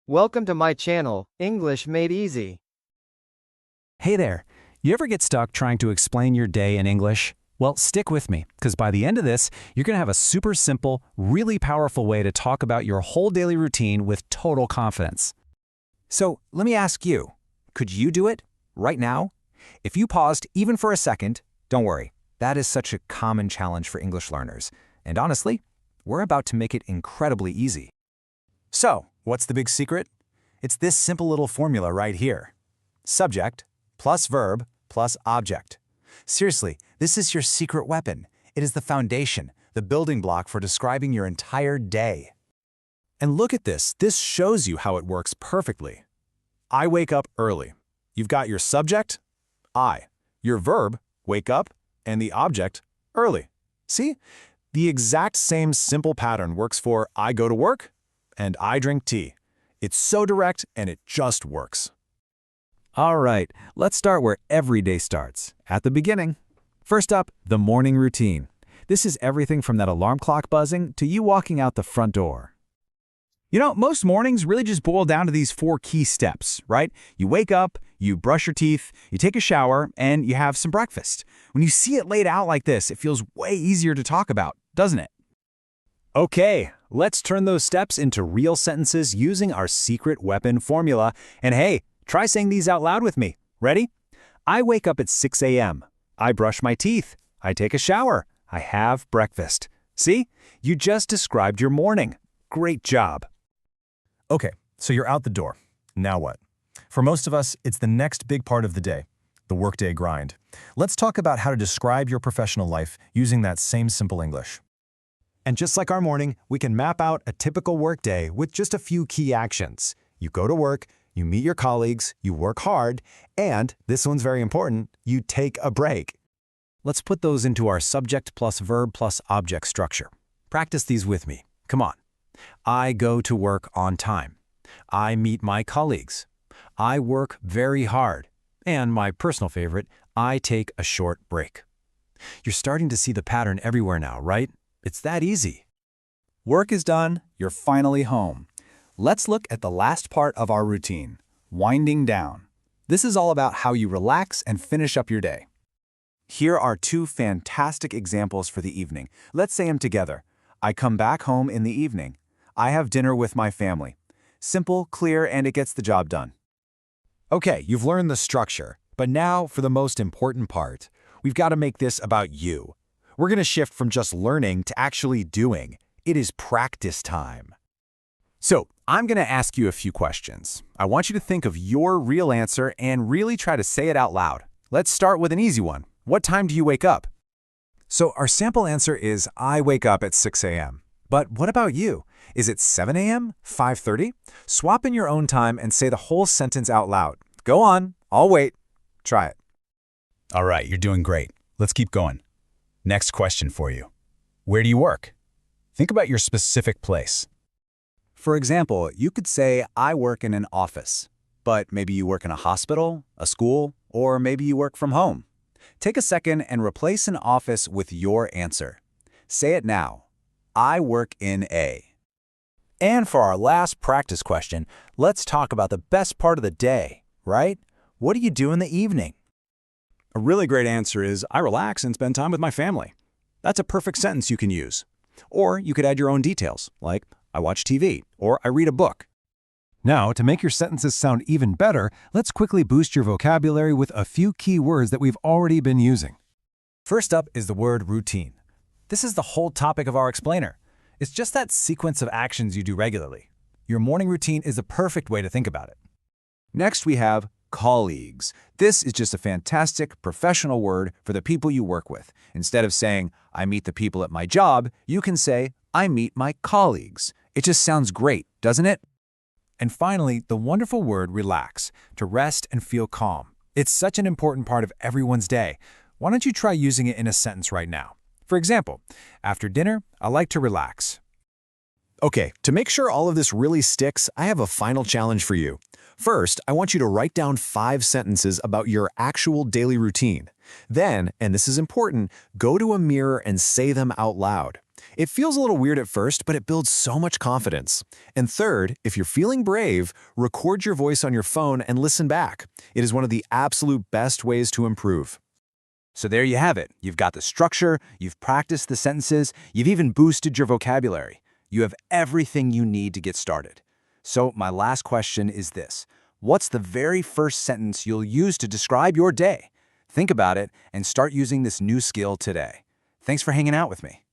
Welcome to my channel, English Made Easy. Hey there, you ever get stuck trying to explain your day in English? Well, stick with me, because by the end of this, you're going to have a super simple, really powerful way to talk about your whole daily routine with total confidence. So let me ask you, could you do it right now? If you paused even for a second, don't worry, that is such a common challenge for English learners. And honestly, we're about to make it incredibly easy. So, what's the big secret? It's this simple little formula right here. Subject plus verb plus object. Seriously, this is your secret weapon. It is the foundation, the building block for describing your entire day. And look at this. This shows you how it works perfectly. I wake up early. You've got your subject, I. Your verb, wake up, and the object, early. See? The exact same simple pattern works for I go to work and I drink tea. It's so direct and it just works. All right, let's start where every day starts, at the beginning. First up, the morning routine. This is everything from that alarm clock buzzing to you walking out the front door. You know, most mornings really just boil down to these 4 key steps, right? You wake up, you brush your teeth, you take a shower, and you have some breakfast. When you see it laid out like this, it feels way easier to talk about, doesn't it? Okay, let's turn those steps into real sentences using our secret weapon formula. And hey, try saying these out loud with me. Ready? I wake up at 6 a.m. I brush my teeth. I take a shower. I have breakfast. See? You just described your morning. Great job. Okay, so you're out the door. Now what? For most of us, it's the next big part of the day, the workday grind. Let's talk about how to describe your professional life using that same simple English. And just like our morning, we can map out a typical workday with just a few key actions. You go to work, you meet your colleagues, you work hard, and, this one's very important, you take a break. Let's put those into our subject plus verb plus object structure. Practice these with me. Come on. I go to work on time. I meet my colleagues. I work very hard. And my personal favorite, I take a short break. You're starting to see the pattern everywhere now, right? It's that easy. Work is done. You're finally home. Let's look at the last part of our routine, winding down. This is all about how you relax and finish up your day. Here are 2 fantastic examples for the evening. Let's say them together. I come back home in the evening. I have dinner with my family. Simple, clear, and it gets the job done. Okay, you've learned the structure, but now for the most important part. We've got to make this about you. We're going to shift from just learning to actually doing. It is practice time. So, I'm going to ask you a few questions. I want you to think of your real answer and really try to say it out loud. Let's start with an easy one. What time do you wake up? So, our sample answer is I wake up at 6 a.m. But what about you? Is it 7 a.m.? 5:30? Swap in your own time and say the whole sentence out loud. Go on, I'll wait. Try it. All right, you're doing great. Let's keep going. Next question for you. Where do you work? Think about your specific place. For example, you could say, I work in an office, but maybe you work in a hospital, a school, or maybe you work from home. Take a second and replace an office with your answer. Say it now. I work in a. And for our last practice question, let's talk about the best part of the day, right? What do you do in the evening? A really great answer is, I relax and spend time with my family. That's a perfect sentence you can use. Or you could add your own details, like, I watch TV, or I read a book. Now, to make your sentences sound even better, let's quickly boost your vocabulary with a few key words that we've already been using. First up is the word routine. This is the whole topic of our explainer. It's just that sequence of actions you do regularly. Your morning routine is the perfect way to think about it. Next, we have colleagues. This is just a fantastic professional word for the people you work with. Instead of saying, I meet the people at my job, you can say, I meet my colleagues. It just sounds great, doesn't it? And finally, the wonderful word relax, to rest and feel calm. It's such an important part of everyone's day. Why don't you try using it in a sentence right now? For example, after dinner, I like to relax. Okay, to make sure all of this really sticks, I have a final challenge for you. First, I want you to write down 5 sentences about your actual daily routine. Then, and this is important, go to a mirror and say them out loud. It feels a little weird at first, but it builds so much confidence. And third, if you're feeling brave, record your voice on your phone and listen back. It is one of the absolute best ways to improve. So there you have it. You've got the structure, you've practiced the sentences, you've even boosted your vocabulary. You have everything you need to get started. So my last question is this. What's the very first sentence you'll use to describe your day? Think about it and start using this new skill today. Thanks for hanging out with me.